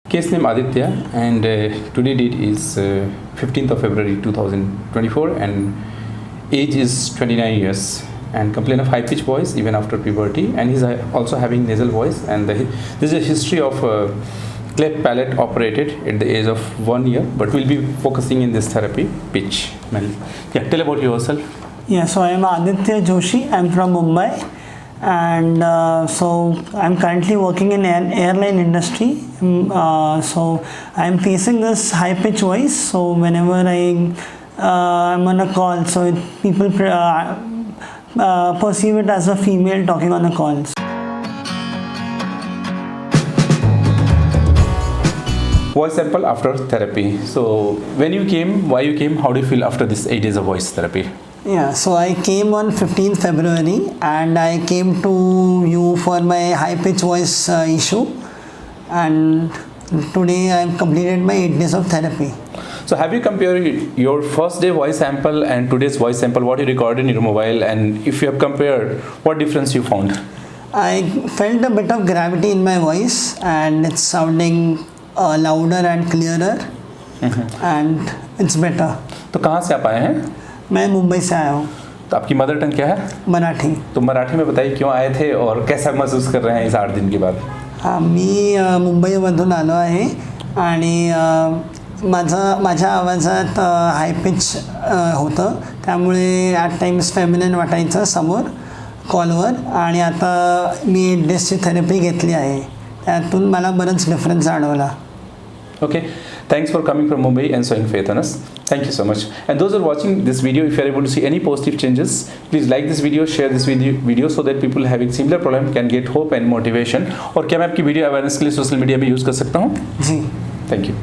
Case name Aditya, and today date is 15th of February 2024, and age is 29 years, and complain of high pitched voice even after puberty, and he's also having nasal voice, and there's a history of cleft palate operated at the age of 1 year, but we'll be focusing in this therapy pitch. Yeah, tell about yourself. Yeah, so I'm Aditya Joshi. I'm from Mumbai, and so I'm currently working in airline industry. So I'm facing this high pitch voice. So whenever I'm on a call, so people perceive it as a female talking on a call. Voice sample after therapy. So when you came, why you came, how do you feel after this 8 days of voice therapy? Yeah, so I came on 15th February, and I came to you for my high pitch voice issue, and today I have completed my 8 days of therapy. So have you compared your first day voice sample and today's voice sample, what you recorded in your mobile, and if you have compared, what difference you found? I felt a bit of gravity in my voice, and it's sounding louder and clearer, and it's better. तो कहाँ से आप आए हैं? मैं मुंबई से आया हूँ. तो आपकी मदर टंग क्या है? मराठी. तो मराठी में बताइए क्यों आए थे और कैसा महसूस कर रहे हैं इस 8 दिन के बाद? मी मुंबईमधून आलो आहे, आणि माझ्या आवाजात हाय पिच होतं, त्यामुळे ॲट टाइम्स फेमिनिन वाटायचं समोर कॉलवर, आणि आता मी 8 डेजची थेरपी घेतली आहे, त्यातून मला बरंच डिफरन्स जाणवला. Okay, thanks for coming from Mumbai and showing faith on us. Thank you so much. And those who are watching this video, if you are able to see any positive changes, please like this video, share this video so that people having similar problem can get hope and motivation. और क्या मैं आपकी video awareness के लिए social media में use कर सकता हूँ? जी. Thank you.